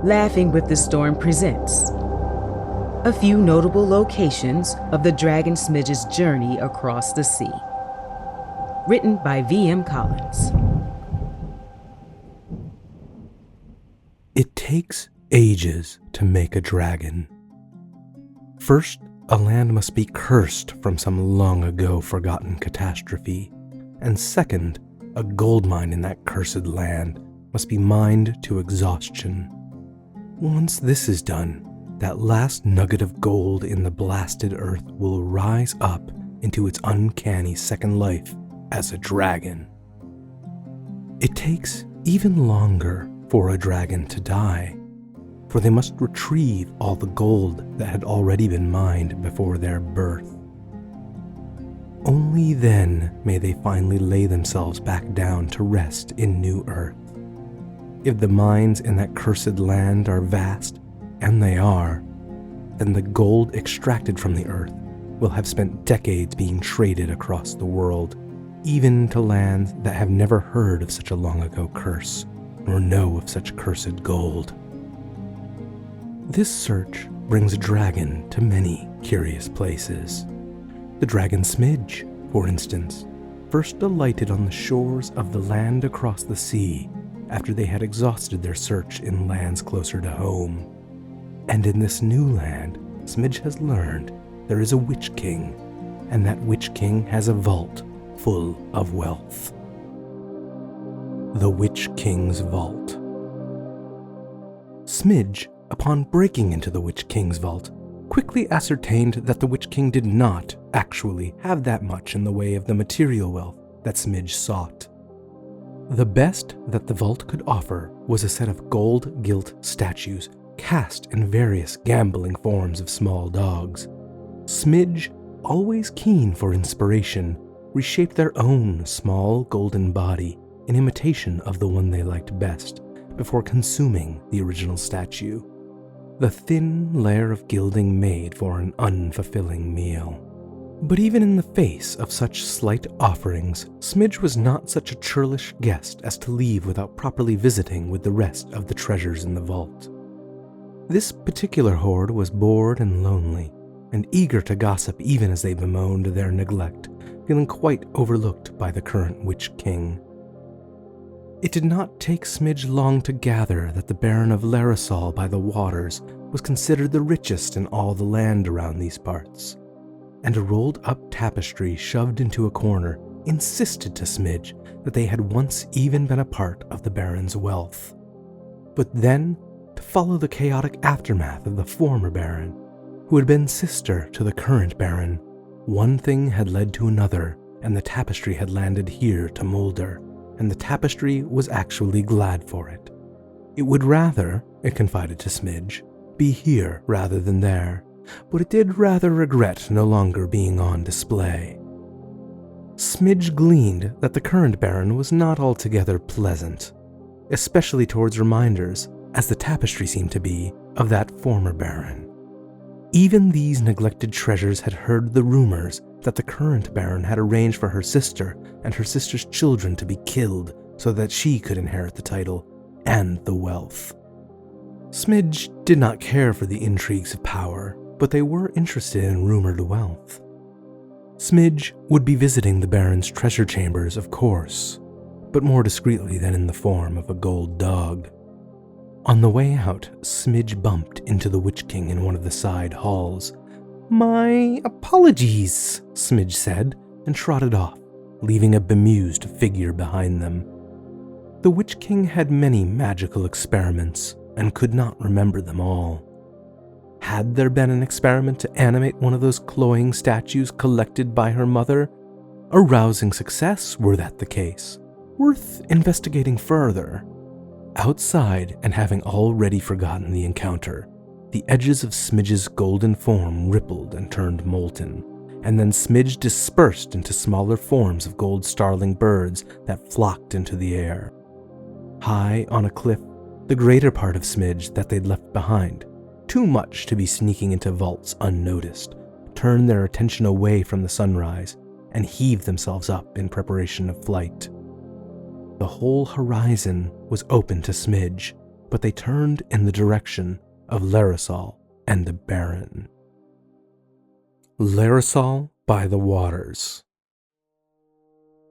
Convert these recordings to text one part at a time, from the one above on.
Laughing with the Storm presents a few notable locations of the dragon Smidge's journey across the sea. Written by V.M. Collins. It takes ages to make a dragon. First, a land must be cursed from some long ago forgotten catastrophe. And second, a gold mine in that cursed land must be mined to exhaustion. Once this is done, that last nugget of gold in the blasted earth will rise up into its uncanny second life as a dragon. It takes even longer for a dragon to die, for they must retrieve all the gold that had already been mined before their birth. Only then may they finally lay themselves back down to rest in new earth. If the mines in that cursed land are vast, and they are, then the gold extracted from the earth will have spent decades being traded across the world, even to lands that have never heard of such a long ago curse, nor know of such cursed gold. This search brings a dragon to many curious places. The dragon Smidge, for instance, first alighted on the shores of the land across the sea after they had exhausted their search in lands closer to home. And in this new land, Smidge has learned there is a Witch King, and that Witch King has a vault full of wealth. The Witch King's Vault. Smidge, upon breaking into the Witch King's vault, quickly ascertained that the Witch King did not actually have that much in the way of the material wealth that Smidge sought. The best that the vault could offer was a set of gold-gilt statues cast in various gambling forms of small dogs. Smidge, always keen for inspiration, reshaped their own small golden body in imitation of the one they liked best before consuming the original statue. The thin layer of gilding made for an unfulfilling meal. But even in the face of such slight offerings, Smidge was not such a churlish guest as to leave without properly visiting with the rest of the treasures in the vault. This particular hoard was bored and lonely, and eager to gossip even as they bemoaned their neglect, feeling quite overlooked by the current Witch King. It did not take Smidge long to gather that the Baron of Larisol by the waters was considered the richest in all the land around these parts, and a rolled-up tapestry shoved into a corner insisted to Smidge that they had once even been a part of the Baron's wealth. But then, to follow the chaotic aftermath of the former Baron, who had been sister to the current Baron, one thing had led to another, and the tapestry had landed here to Mulder, and the tapestry was actually glad for it. It would rather, it confided to Smidge, be here rather than there, but it did rather regret no longer being on display. Smidge gleaned that the current Baron was not altogether pleasant, especially towards reminders, as the tapestry seemed to be, of that former Baron. Even these neglected treasures had heard the rumors that the current Baron had arranged for her sister and her sister's children to be killed so that she could inherit the title and the wealth. Smidge did not care for the intrigues of power, but they were interested in rumored wealth. Smidge would be visiting the Baron's treasure chambers, of course, but more discreetly than in the form of a gold dog. On the way out, Smidge bumped into the Witch King in one of the side halls. "My apologies," Smidge said, and trotted off, leaving a bemused figure behind them. The Witch King had many magical experiments, and could not remember them all. Had there been an experiment to animate one of those cloying statues collected by her mother? A rousing success, were that the case. Worth investigating further. Outside, and having already forgotten the encounter, the edges of Smidge's golden form rippled and turned molten, and then Smidge dispersed into smaller forms of gold starling birds that flocked into the air. High on a cliff, the greater part of Smidge that they'd left behind, too much to be sneaking into vaults unnoticed, turned their attention away from the sunrise and heaved themselves up in preparation of flight. The whole horizon was open to Smidge, but they turned in the direction of Larasol and the Baron. Larasol by the waters.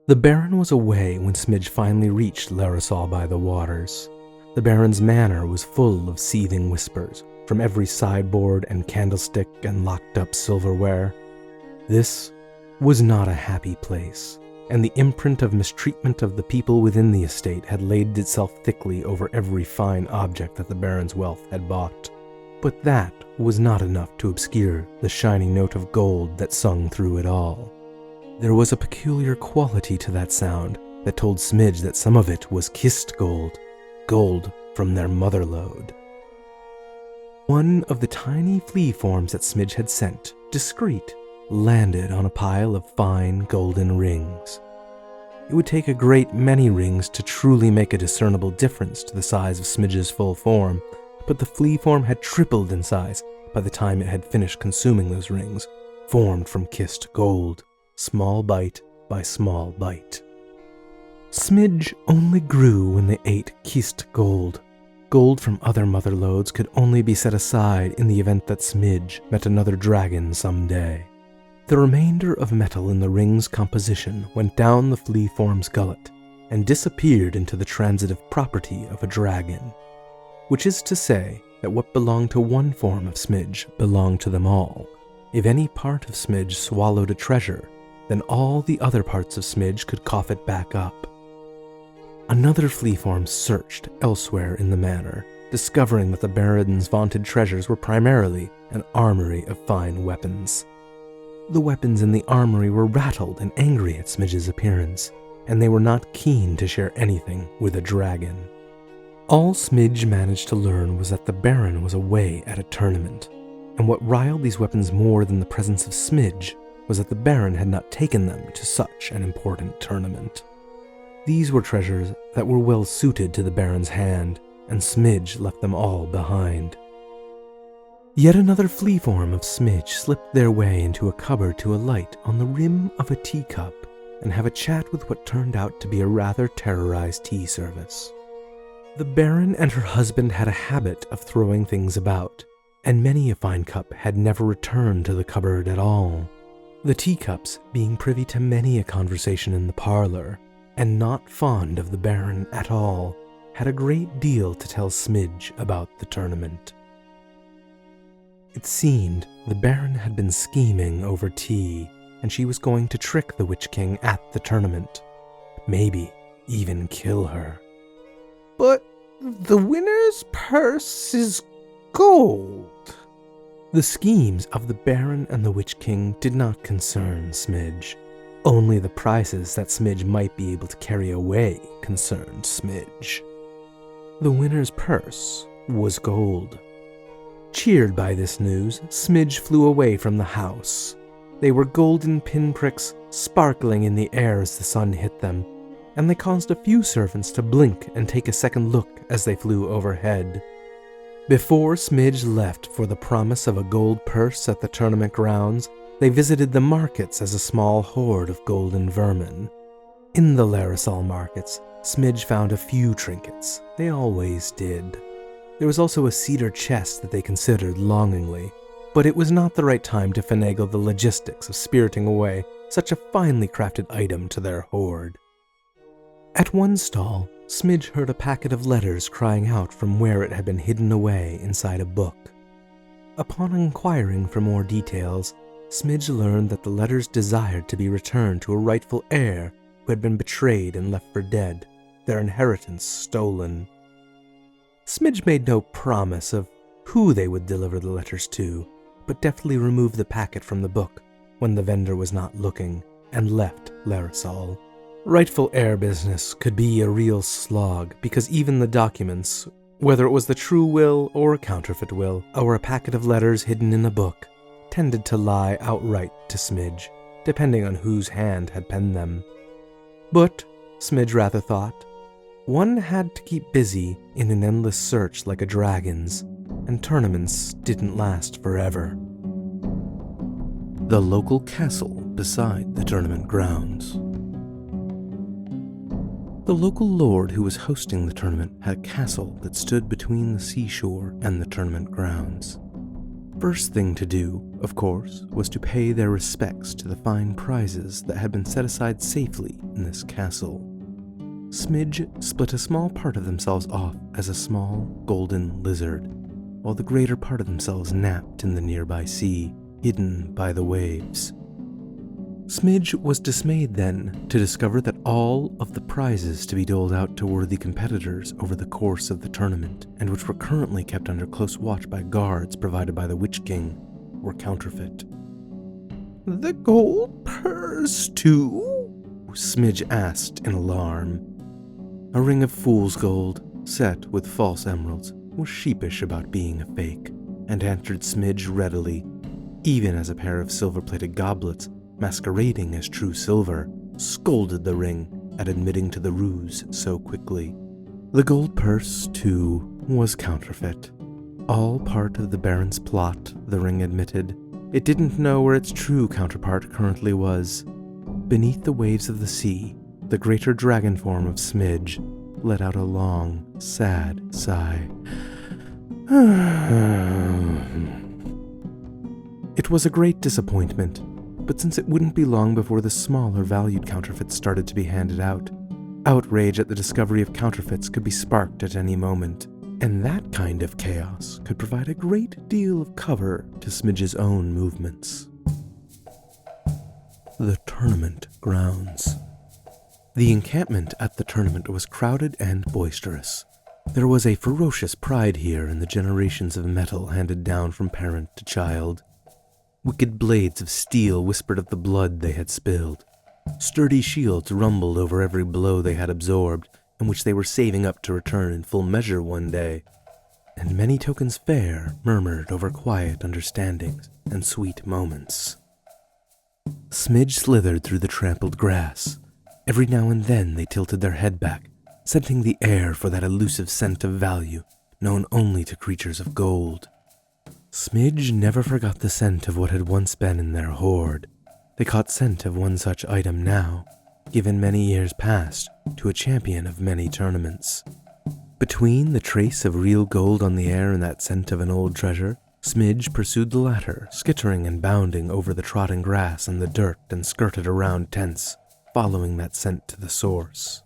The Baron was away when Smidge finally reached Larasol by the waters. The Baron's manor was full of seething whispers from every sideboard and candlestick and locked-up silverware. This was not a happy place, and the imprint of mistreatment of the people within the estate had laid itself thickly over every fine object that the Baron's wealth had bought. But that was not enough to obscure the shining note of gold that sung through it all. There was a peculiar quality to that sound that told Smidge that some of it was kissed gold, gold from their motherlode. One of the tiny flea forms that Smidge had sent, discreet, landed on a pile of fine golden rings. It would take a great many rings to truly make a discernible difference to the size of Smidge's full form, but the flea form had tripled in size by the time it had finished consuming those rings, formed from kissed gold, small bite by small bite. Smidge only grew when they ate kissed gold. Gold from other motherlodes could only be set aside in the event that Smidge met another dragon someday. The remainder of metal in the ring's composition went down the flea form's gullet and disappeared into the transitive property of a dragon, which is to say that what belonged to one form of Smidge belonged to them all. If any part of Smidge swallowed a treasure, then all the other parts of Smidge could cough it back up. Another flea form searched elsewhere in the manor, discovering that the Baron's vaunted treasures were primarily an armory of fine weapons. The weapons in the armory were rattled and angry at Smidge's appearance, and they were not keen to share anything with a dragon. All Smidge managed to learn was that the Baron was away at a tournament, and what riled these weapons more than the presence of Smidge was that the Baron had not taken them to such an important tournament. These were treasures that were well suited to the Baron's hand, and Smidge left them all behind. Yet another flea form of Smidge slipped their way into a cupboard to alight on the rim of a teacup and have a chat with what turned out to be a rather terrorized tea service. The Baron and her husband had a habit of throwing things about, and many a fine cup had never returned to the cupboard at all. The teacups, being privy to many a conversation in the parlor, and not fond of the Baron at all, had a great deal to tell Smidge about the tournament. It seemed the Baron had been scheming over tea, and she was going to trick the Witch King at the tournament. Maybe even kill her. But the winner's purse is gold. The schemes of the Baron and the Witch King did not concern Smidge. Only the prices that Smidge might be able to carry away concerned Smidge. The winner's purse was gold. Cheered by this news, Smidge flew away from the house. They were golden pinpricks sparkling in the air as the sun hit them, and they caused a few servants to blink and take a second look as they flew overhead. Before Smidge left for the promise of a gold purse at the tournament grounds, they visited the markets as a small horde of golden vermin. In the Larasol markets, Smidge found a few trinkets. They always did. There was also a cedar chest that they considered longingly, but it was not the right time to finagle the logistics of spiriting away such a finely crafted item to their horde. At one stall, Smidge heard a packet of letters crying out from where it had been hidden away inside a book. Upon inquiring for more details, Smidge learned that the letters desired to be returned to a rightful heir who had been betrayed and left for dead, their inheritance stolen. Smidge made no promise of who they would deliver the letters to, but deftly removed the packet from the book when the vendor was not looking and left Larasol. Rightful heir business could be a real slog because even the documents, whether it was the true will or a counterfeit will, or a packet of letters hidden in a book, tended to lie outright to Smidge, depending on whose hand had penned them. But, Smidge rather thought, one had to keep busy in an endless search like a dragon's, and tournaments didn't last forever. The local castle beside the tournament grounds. The local lord who was hosting the tournament had a castle that stood between the seashore and the tournament grounds. First thing to do, of course, was to pay their respects to the fine prizes that had been set aside safely in this castle. Smidge split a small part of themselves off as a small golden lizard, while the greater part of themselves napped in the nearby sea, hidden by the waves. Smidge was dismayed then to discover that all of the prizes to be doled out to worthy competitors over the course of the tournament, and which were currently kept under close watch by guards provided by the Witch King, were counterfeit. The gold purse, too? Smidge asked in alarm. A ring of fool's gold, set with false emeralds, was sheepish about being a fake, and answered Smidge readily, even as a pair of silver-plated goblets, masquerading as true silver, scolded the ring at admitting to the ruse so quickly. The gold purse, too, was counterfeit. All part of the Baron's plot, the ring admitted. It didn't know where its true counterpart currently was. Beneath the waves of the sea, the greater dragon form of Smidge let out a long, sad sigh. It was a great disappointment, but since it wouldn't be long before the smaller valued counterfeits started to be handed out, outrage at the discovery of counterfeits could be sparked at any moment, and that kind of chaos could provide a great deal of cover to Smidge's own movements. The tournament grounds. The encampment at the tournament was crowded and boisterous. There was a ferocious pride here in the generations of metal handed down from parent to child. Wicked blades of steel whispered of the blood they had spilled. Sturdy shields rumbled over every blow they had absorbed, and which they were saving up to return in full measure one day. And many tokens fair murmured over quiet understandings and sweet moments. Smidge slithered through the trampled grass. Every now and then they tilted their head back, scenting the air for that elusive scent of value known only to creatures of gold. Smidge never forgot the scent of what had once been in their hoard. They caught scent of one such item now, given many years past to a champion of many tournaments. Between the trace of real gold on the air and that scent of an old treasure, Smidge pursued the latter, skittering and bounding over the trodden grass and the dirt and skirted around tents, following that scent to the source.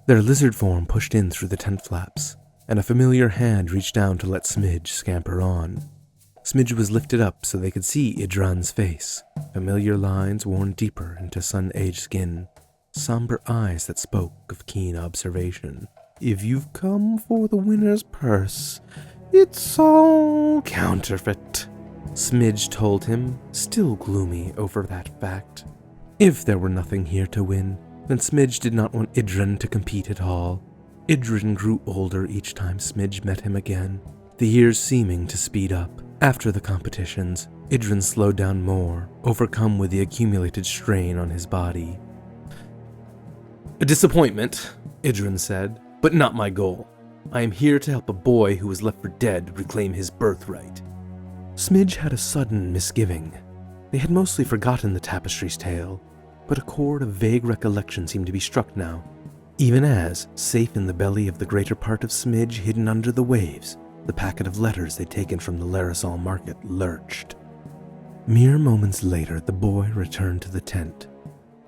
Their lizard form pushed in through the tent flaps, and a familiar hand reached down to let Smidge scamper on. Smidge was lifted up so they could see Idran's face, familiar lines worn deeper into sun-aged skin, somber eyes that spoke of keen observation. If you've come for the winner's purse, it's all counterfeit, Smidge told him, still gloomy over that fact. If there were nothing here to win, then Smidge did not want Idran to compete at all. Idran grew older each time Smidge met him again, the years seeming to speed up. After the competitions, Idran slowed down more, overcome with the accumulated strain on his body. "A disappointment," Idran said, "but not my goal. I am here to help a boy who was left for dead reclaim his birthright." Smidge had a sudden misgiving. They had mostly forgotten the tapestry's tale, but a chord of vague recollection seemed to be struck now, even as, safe in the belly of the greater part of Smidge hidden under the waves, the packet of letters they'd taken from the Larisol market lurched. Mere moments later, the boy returned to the tent.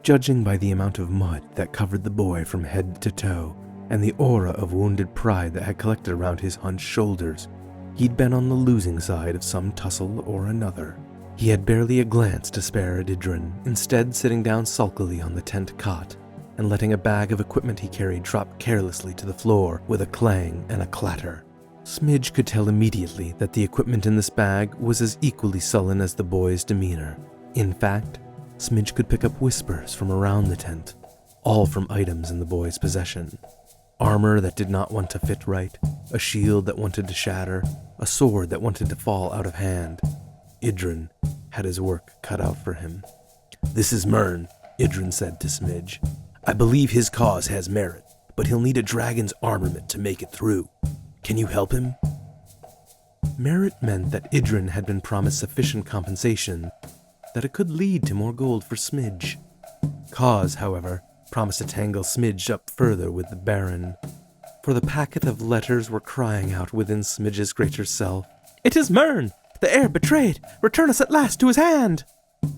Judging by the amount of mud that covered the boy from head to toe, and the aura of wounded pride that had collected around his hunched shoulders, he'd been on the losing side of some tussle or another. He had barely a glance to spare at Idran, instead sitting down sulkily on the tent cot, and letting a bag of equipment he carried drop carelessly to the floor with a clang and a clatter. Smidge could tell immediately that the equipment in this bag was as equally sullen as the boy's demeanor. In fact, Smidge could pick up whispers from around the tent, all from items in the boy's possession. Armor that did not want to fit right, a shield that wanted to shatter, a sword that wanted to fall out of hand. Idran had his work cut out for him. "This is Myrn," Idran said to Smidge. "I believe his cause has merit, but he'll need a dragon's armament to make it through. Can you help him?" Merit meant that Idran had been promised sufficient compensation, that it could lead to more gold for Smidge. Cause, however, promised to tangle Smidge up further with the Baron. For the packet of letters were crying out within Smidge's greater self. "It is Mern, the heir betrayed! Return us at last to his hand!"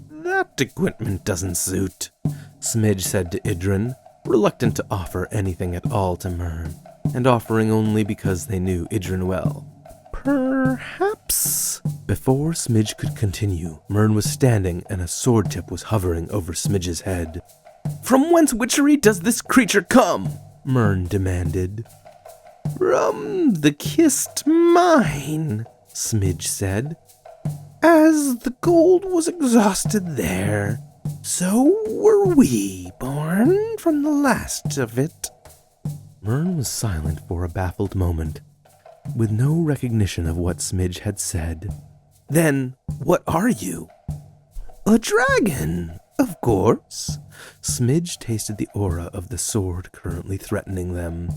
"That equipment doesn't suit," Smidge said to Idrin, reluctant to offer anything at all to Mern, and offering only because they knew Idrin well. "Perhaps." Before Smidge could continue, Mern was standing and a sword tip was hovering over Smidge's head. "From whence witchery does this creature come?" Mern demanded. "From the kissed mine," Smidge said. "As the gold was exhausted there, so were we born from the last of it." Mern was silent for a baffled moment, with no recognition of what Smidge had said. "Then, what are you?" "A dragon, of course." Smidge tasted the aura of the sword currently threatening them.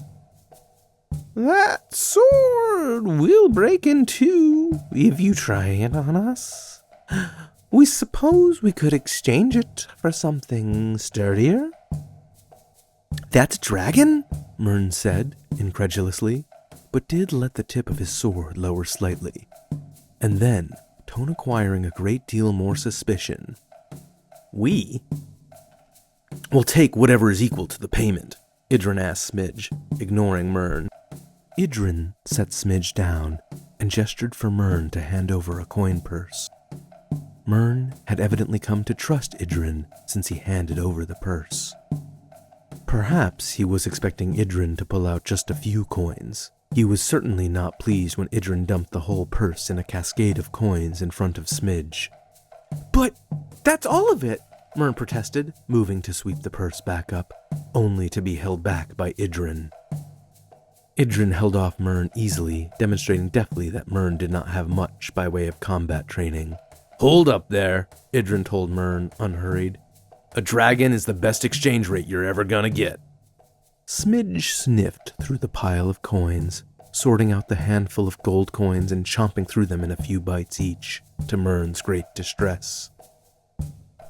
"That sword will break in two if you try it on us. We suppose we could exchange it for something sturdier?" "That's a dragon?" Mern said, incredulously, but did let the tip of his sword lower slightly. And then, tone acquiring a great deal more suspicion, "We will take whatever is equal to the payment," Idrin asked Smidge, ignoring Mern. Idrin set Smidge down and gestured for Mern to hand over a coin purse. Mern had evidently come to trust Idrin since he handed over the purse. Perhaps he was expecting Idrin to pull out just a few coins. He was certainly not pleased when Idrin dumped the whole purse in a cascade of coins in front of Smidge. "But that's all of it!" Mern protested, moving to sweep the purse back up, only to be held back by Idrin. Idrin held off Mern easily, demonstrating deftly that Mern did not have much by way of combat training. "Hold up there," Idrin told Mern, unhurried. "A dragon is the best exchange rate you're ever gonna get." Smidge sniffed through the pile of coins, sorting out the handful of gold coins and chomping through them in a few bites each, to Mern's great distress.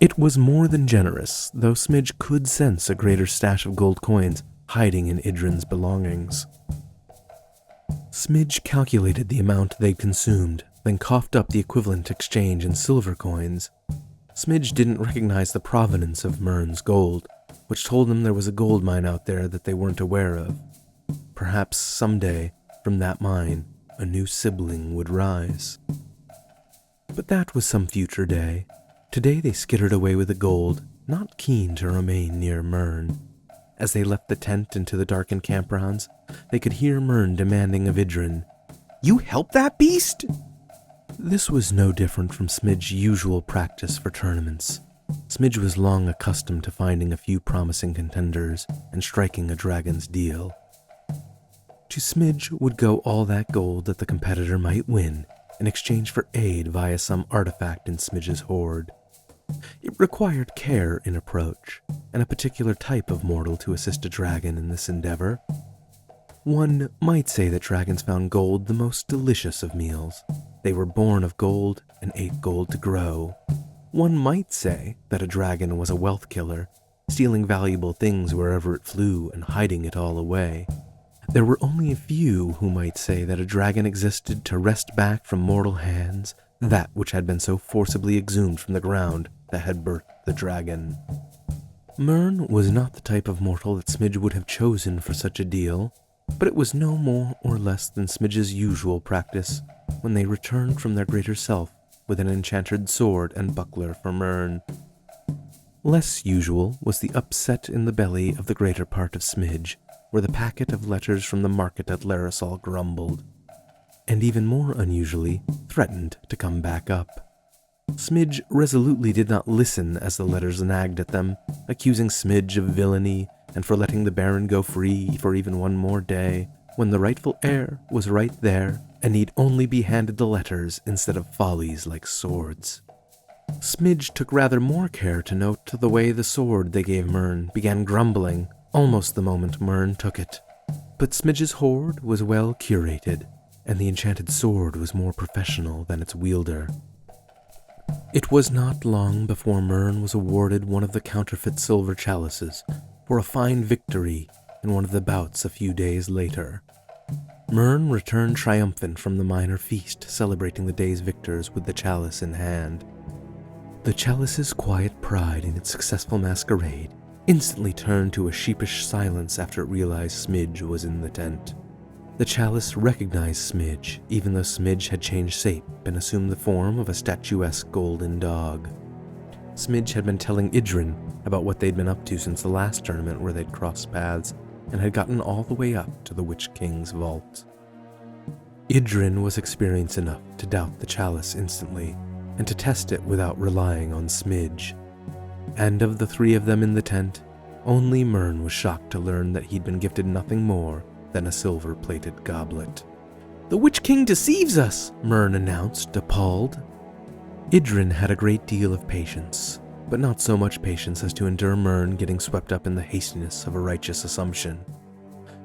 It was more than generous, though Smidge could sense a greater stash of gold coins hiding in Idrin's belongings. Smidge calculated the amount they'd consumed, then coughed up the equivalent exchange in silver coins. Smidge didn't recognize the provenance of Mern's gold, which told them there was a gold mine out there that they weren't aware of. Perhaps someday, from that mine, a new sibling would rise. But that was some future day. Today they skittered away with the gold, not keen to remain near Mern. As they left the tent into the darkened campgrounds, they could hear Mern demanding of Idrin, "You help that beast?" This was no different from Smidge's usual practice for tournaments. Smidge was long accustomed to finding a few promising contenders and striking a dragon's deal. To Smidge would go all that gold that the competitor might win in exchange for aid via some artifact in Smidge's hoard. It required care in approach, and a particular type of mortal to assist a dragon in this endeavor. One might say that dragons found gold the most delicious of meals. They were born of gold and ate gold to grow. One might say that a dragon was a wealth killer, stealing valuable things wherever it flew and hiding it all away. There were only a few who might say that a dragon existed to wrest back from mortal hands that which had been so forcibly exhumed from the ground that had birthed the dragon. Mern was not the type of mortal that Smidge would have chosen for such a deal, but it was no more or less than Smidge's usual practice when they returned from their greater self with an enchanted sword and buckler for Mern. Less usual was the upset in the belly of the greater part of Smidge, where the packet of letters from the market at Larisol grumbled, and even more unusually, threatened to come back up. Smidge resolutely did not listen as the letters nagged at them, accusing Smidge of villainy and for letting the Baron go free for even one more day, when the rightful heir was right there and need only be handed the letters instead of follies like swords. Smidge took rather more care to note the way the sword they gave Mern began grumbling almost the moment Mern took it. But Smidge's hoard was well curated, and the enchanted sword was more professional than its wielder. It was not long before Mern was awarded one of the counterfeit silver chalices, for a fine victory in one of the bouts a few days later. Myrn returned triumphant from the minor feast, celebrating the day's victors with the chalice in hand. The chalice's quiet pride in its successful masquerade instantly turned to a sheepish silence after it realized Smidge was in the tent. The chalice recognized Smidge, even though Smidge had changed shape and assumed the form of a statuesque golden dog. Smidge had been telling Idrin about what they'd been up to since the last tournament where they'd crossed paths, and had gotten all the way up to the Witch King's vault. Idrin was experienced enough to doubt the chalice instantly, and to test it without relying on Smidge. And of the three of them in the tent, only Myrn was shocked to learn that he'd been gifted nothing more than a silver-plated goblet. "The Witch King deceives us," Myrn announced, appalled. Idrin had a great deal of patience, but not so much patience as to endure Myrn getting swept up in the hastiness of a righteous assumption.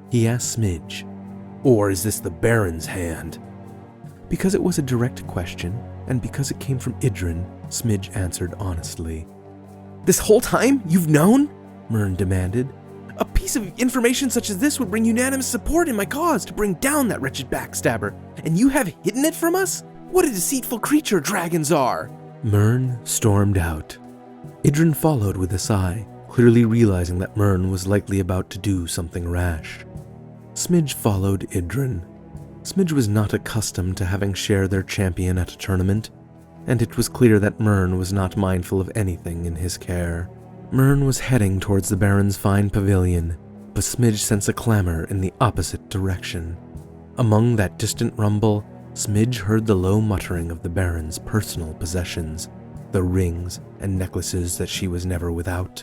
He asked Smidge, "Or is this the Baron's hand?" Because it was a direct question, and because it came from Idrin, Smidge answered honestly. "This whole time you've known?" Myrn demanded. "A piece of information such as this would bring unanimous support in my cause to bring down that wretched backstabber, and you have hidden it from us? What a deceitful creature dragons are!" Myrn stormed out. Idrin followed with a sigh, clearly realizing that Myrn was likely about to do something rash. Smidge followed Idrin. Smidge was not accustomed to having shared their champion at a tournament, and it was clear that Myrn was not mindful of anything in his care. Myrn was heading towards the Baron's fine pavilion, but Smidge sensed a clamor in the opposite direction. Among that distant rumble, Smidge heard the low muttering of the Baron's personal possessions, the rings and necklaces that she was never without.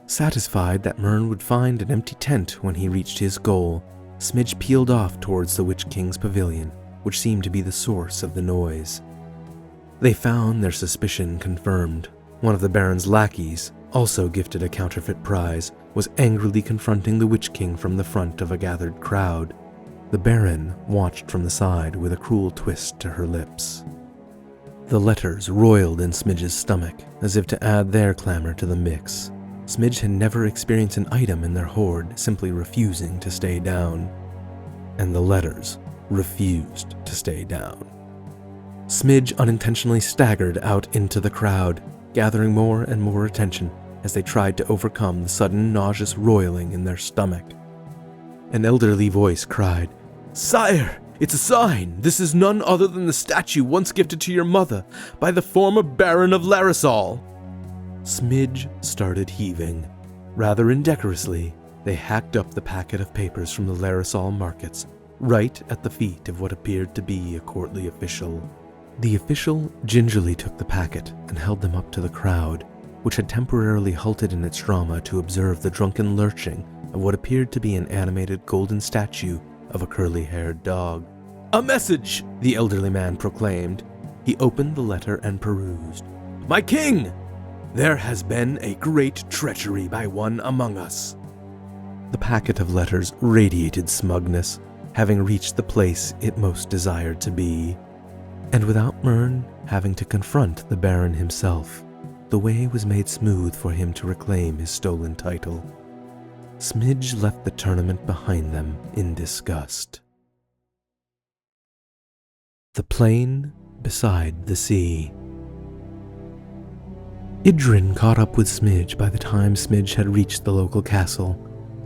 Satisfied that Myrn would find an empty tent when he reached his goal, Smidge peeled off towards the Witch King's pavilion, which seemed to be the source of the noise. They found their suspicion confirmed. One of the Baron's lackeys, also gifted a counterfeit prize, was angrily confronting the Witch King from the front of a gathered crowd. The Baron watched from the side with a cruel twist to her lips. The letters roiled in Smidge's stomach, as if to add their clamor to the mix. Smidge had never experienced an item in their hoard simply refusing to stay down. And the letters refused to stay down. Smidge unintentionally staggered out into the crowd, gathering more and more attention as they tried to overcome the sudden nauseous roiling in their stomach. An elderly voice cried, "Sire, it's a sign! This is none other than the statue once gifted to your mother by the former Baron of Larisol." Smidge started heaving. Rather indecorously, they hacked up the packet of papers from the Larisol markets, right at the feet of what appeared to be a courtly official. The official gingerly took the packet and held them up to the crowd, which had temporarily halted in its drama to observe the drunken lurching of what appeared to be an animated golden statue of a curly-haired dog. "A message!" the elderly man proclaimed. He opened the letter and perused. "My king! There has been a great treachery by one among us." The packet of letters radiated smugness, having reached the place it most desired to be. And without Myrn having to confront the Baron himself, the way was made smooth for him to reclaim his stolen title. Smidge left the tournament behind them in disgust. The plain beside the sea. Idrin caught up with Smidge by the time Smidge had reached the local castle,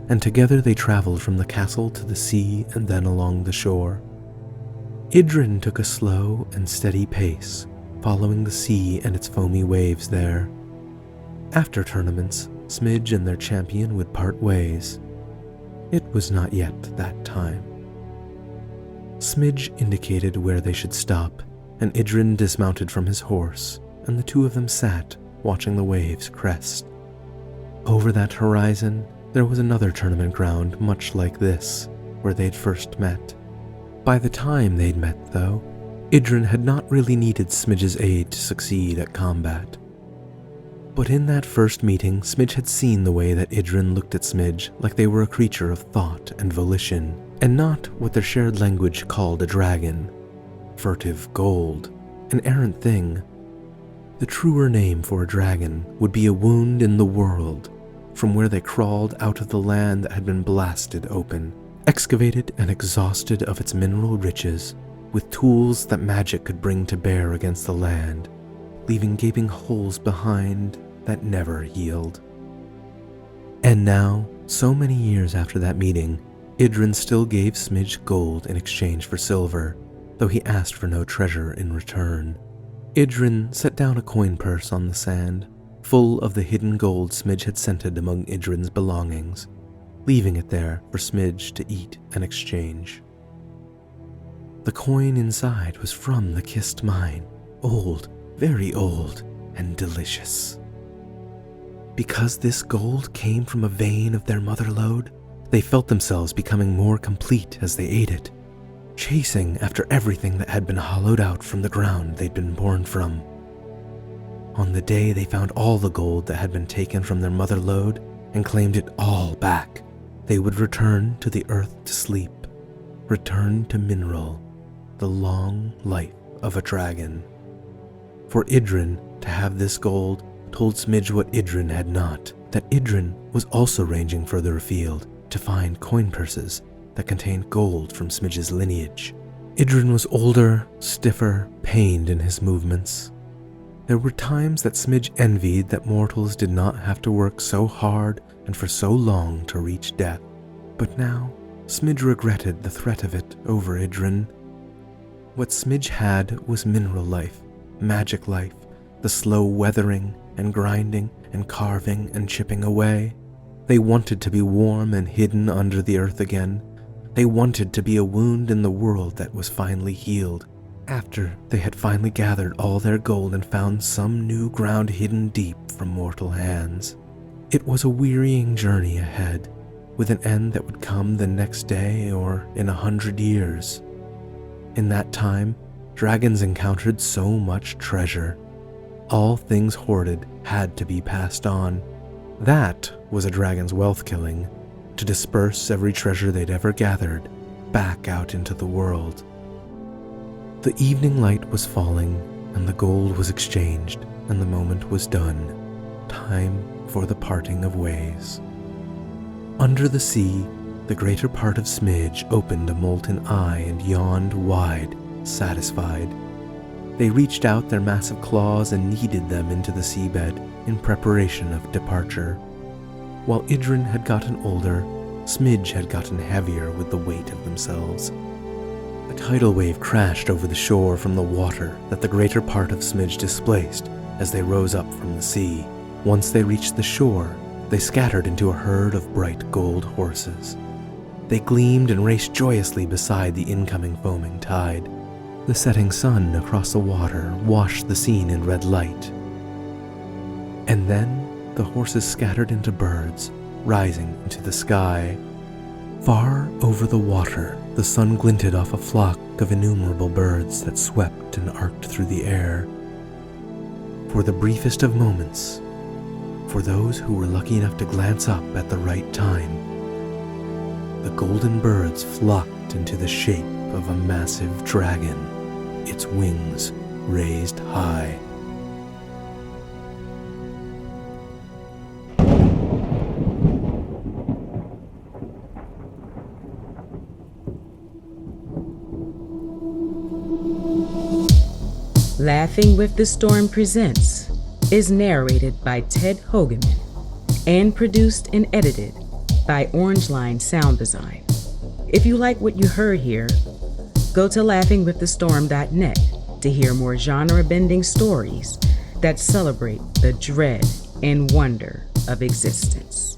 and together they traveled from the castle to the sea and then along the shore. Idrin took a slow and steady pace, following the sea and its foamy waves there. After tournaments, Smidge and their champion would part ways. It was not yet that time. Smidge indicated where they should stop, and Idrin dismounted from his horse, and the two of them sat, watching the waves crest. Over that horizon, there was another tournament ground much like this, where they'd first met. By the time they'd met, though, Idrin had not really needed Smidge's aid to succeed at combat. But in that first meeting, Smidge had seen the way that Idrin looked at Smidge like they were a creature of thought and volition, and not what their shared language called a dragon. Furtive gold, an errant thing. The truer name for a dragon would be a wound in the world, from where they crawled out of the land that had been blasted open, excavated and exhausted of its mineral riches, with tools that magic could bring to bear against the land, leaving gaping holes behind that never healed. And now, so many years after that meeting, Idrin still gave Smidge gold in exchange for silver, though he asked for no treasure in return. Idrin set down a coin purse on the sand, full of the hidden gold Smidge had scented among Idrin's belongings, leaving it there for Smidge to eat and exchange. The coin inside was from the kissed mine, old, very old, and delicious. Because this gold came from a vein of their mother lode, they felt themselves becoming more complete as they ate it, chasing after everything that had been hollowed out from the ground they'd been born from. On the day they found all the gold that had been taken from their mother lode and claimed it all back, they would return to the earth to sleep, return to mineral, the long life of a dragon. For Idrin to have this gold told Smidge what Idrin had not, that Idrin was also ranging further afield to find coin purses that contained gold from Smidge's lineage. Idrin was older, stiffer, pained in his movements. There were times that Smidge envied that mortals did not have to work so hard and for so long to reach death. But now, Smidge regretted the threat of it over Idrin. What Smidge had was mineral life, magic life, the slow weathering and grinding and carving and chipping away. They wanted to be warm and hidden under the earth again. They wanted to be a wound in the world that was finally healed, after they had finally gathered all their gold and found some new ground hidden deep from mortal hands. It was a wearying journey ahead, with an end that would come the next day or in 100 years. In that time, dragons encountered so much treasure. All things hoarded had to be passed on. That was a dragon's wealth killing, to disperse every treasure they'd ever gathered back out into the world. The evening light was falling, and the gold was exchanged, and the moment was done. Time for the parting of ways. Under the sea, the greater part of Smidge opened a molten eye and yawned wide, satisfied. They reached out their massive claws and kneaded them into the seabed in preparation of departure. While Idrin had gotten older, Smidge had gotten heavier with the weight of themselves. A tidal wave crashed over the shore from the water that the greater part of Smidge displaced as they rose up from the sea. Once they reached the shore, they scattered into a herd of bright gold horses. They gleamed and raced joyously beside the incoming foaming tide. The setting sun across the water washed the scene in red light. And then the horses scattered into birds, rising into the sky. Far over the water, the sun glinted off a flock of innumerable birds that swept and arced through the air. For the briefest of moments, for those who were lucky enough to glance up at the right time, the golden birds flocked into the shape of a massive dragon, its wings raised high. Laughing with the Storm Presents is narrated by Ted Hogeman and produced and edited by Orange Line Sound Design. If you like what you heard here, go to laughingwiththestorm.net to hear more genre-bending stories that celebrate the dread and wonder of existence.